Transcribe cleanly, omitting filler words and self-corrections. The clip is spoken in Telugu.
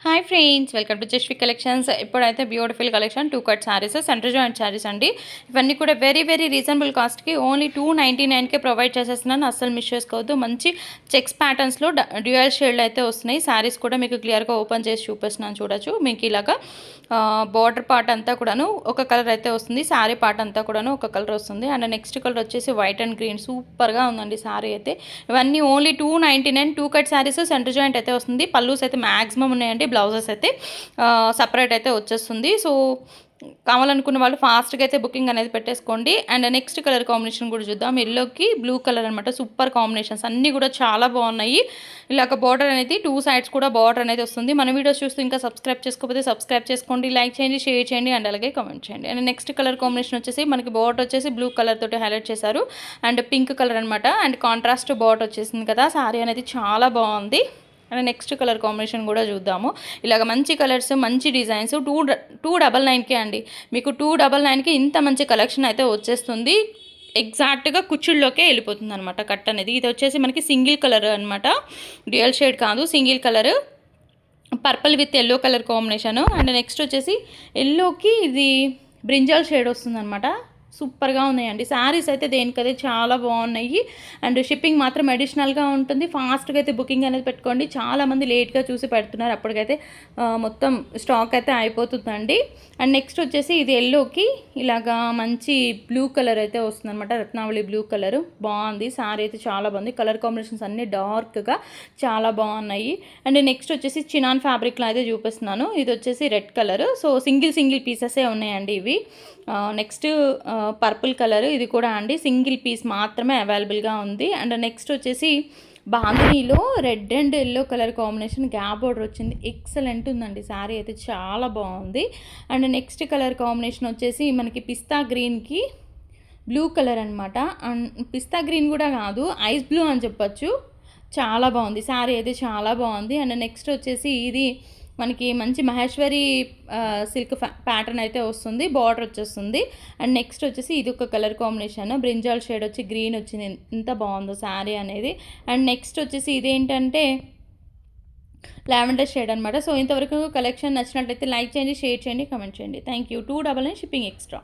Hi friends, welcome to Jasvi collections. ఇప్పుడైతే beautiful collection 2 cut saris, centre joint saris అండి. ఇవన్నీ కూడా వెరీ వెరీ రీజనబుల్ కాస్ట్కి ఓన్లీ 299కే ప్రొవైడ్ చేసేస్తున్నాను. అస్సలు మిస్ చేసుకోవద్దు. మంచి చెక్స్ ప్యాటర్న్స్లో డ్యూయల్ షేడ్లు అయితే వస్తున్నాయి. శారీస్ కూడా మీకు క్లియర్గా ఓపెన్ చేసి చూపిస్తున్నాను, చూడొచ్చు. మీకు ఇలాగా బార్డర్ పార్ట్ అంతా కూడాను ఒక కలర్ అయితే వస్తుంది, శారీ పార్ట్ అంతా కూడాను ఒక కలర్ వస్తుంది. అండ్ నెక్స్ట్ కలర్ వచ్చేసి వైట్ అండ్ గ్రీన్. సూపర్గా ఉందండి శారీ అయితే. ఇవన్నీ only 299 2 cut saris, centre joint అయితే వస్తుంది. పల్లూస్ అయితే మ్యాక్సిమం ఉన్నాయండి. బ్లౌజెస్ అయితే సపరేట్ అయితే వచ్చేస్తుంది. సో కావాలనుకున్న వాళ్ళు ఫాస్ట్గా అయితే బుకింగ్ అనేది పెట్టేసుకోండి. అండ్ నెక్స్ట్ కలర్ కాంబినేషన్ కూడా చూద్దాం. ఎల్లోకి బ్లూ కలర్ అనమాట. సూపర్ కాంబినేషన్స్ అన్నీ కూడా చాలా బాగున్నాయి. ఇలాగ బార్డర్ అనేది 2 సైడ్స్ కూడా బార్డర్ అనేది వస్తుంది. మన వీడియోస్ చూస్తూ ఇంకా సబ్స్క్రైబ్ చేసుకోకపోతే సబ్స్క్రైబ్ చేసుకోండి, లైక్ చేయండి, షేర్ చేయండి, అండ్ అలాగే కామెంట్ చేయండి. అండ్ నెక్స్ట్ కలర్ కాంబినేషన్ వచ్చేసి మనకి బార్డర్ వచ్చేసి బ్లూ కలర్ తోటి హైలైట్ చేశారు. అండ్ పింక్ కలర్ అనమాట. అండ్ కాంట్రాస్ట్ బార్డర్ వచ్చేసింది కదా. శారీ అనేది చాలా బాగుంది. అండ్ నెక్స్ట్ కలర్ కాంబినేషన్ కూడా చూద్దాము. ఇలాగ మంచి కలర్స్, మంచి డిజైన్స్ 299కే అండి. మీకు 299కి ఇంత మంచి కలెక్షన్ అయితే వచ్చేస్తుంది. ఎగ్జాక్ట్గా కుచ్చుల్లోకే వెళ్ళిపోతుంది అనమాట కట్ అనేది. ఇది వచ్చేసి మనకి సింగిల్ కలర్ అనమాట, డ్యూయల్ షేడ్ కాదు, single colour, purple with yellow colour combination. And next వచ్చేసి ఎల్లోకి ఇది బ్రింజాల్ షేడ్ వస్తుంది అనమాట. సూపర్గా ఉన్నాయండి శారీస్ అయితే. దేనికైతే చాలా బాగున్నాయి. అండ్ షిప్పింగ్ మాత్రం అడిషనల్గా ఉంటుంది. ఫాస్ట్గా అయితే బుకింగ్ అనేది పెట్టుకోండి. చాలామంది లేట్గా చూసి పెడుతున్నారు, అప్పటికైతే మొత్తం స్టాక్ అయితే అయిపోతుందండి. అండ్ నెక్స్ట్ వచ్చేసి ఇది ఎల్లోకి ఇలాగా మంచి బ్లూ కలర్ అయితే వస్తుంది అనమాట. రత్నావళి బ్లూ కలర్ బాగుంది. శారీ అయితే చాలా బాగుంది. కలర్ కాంబినేషన్స్ అన్నీ డార్క్గా చాలా బాగున్నాయి. అండ్ నెక్స్ట్ వచ్చేసి చినాన్ ఫ్యాబ్రిక్లో అయితే చూపిస్తున్నాను. ఇది వచ్చేసి రెడ్ కలర్. సో సింగిల్ పీసెసే ఉన్నాయండి ఇవి. నెక్స్ట్ పర్పుల్ కలర్, ఇది కూడా అండి సింగిల్ పీస్ మాత్రమే అవైలబుల్గా ఉంది. అండ్ నెక్స్ట్ వచ్చేసి బాందినీలో red and yellow colour combination gap border వచ్చింది. ఎక్సలెంట్ ఉందండి శారీ అయితే, చాలా బాగుంది. అండ్ నెక్స్ట్ కలర్ కాంబినేషన్ వచ్చేసి మనకి పిస్తా గ్రీన్కి బ్లూ కలర్ అనమాట. అండ్ పిస్తా గ్రీన్ కూడా కాదు, ఐస్ బ్లూ అని చెప్పచ్చు. చాలా బాగుంది శారీ అయితే, చాలా బాగుంది. అండ్ నెక్స్ట్ వచ్చేసి ఇది మనకి మంచి మహేశ్వరి సిల్క్ ప్యాటర్న్ అయితే వస్తుంది, బార్డర్ వచ్చేస్తుంది. అండ్ నెక్స్ట్ వచ్చేసి ఇది ఒక కలర్ కాంబినేషన్, బ్రింజాల్ షేడ్ వచ్చి గ్రీన్ వచ్చింది. ఎంత బాగుందో శారీ అనేది. అండ్ నెక్స్ట్ వచ్చేసి ఇదేంటంటే లావెండర్ షేడ్ అనమాట. సో ఇంతవరకు కలెక్షన్ నచ్చినట్లయితే లైక్ చేయండి, షేర్ చేయండి, కామెంట్ చేయండి. Thank you. 299 shipping extra.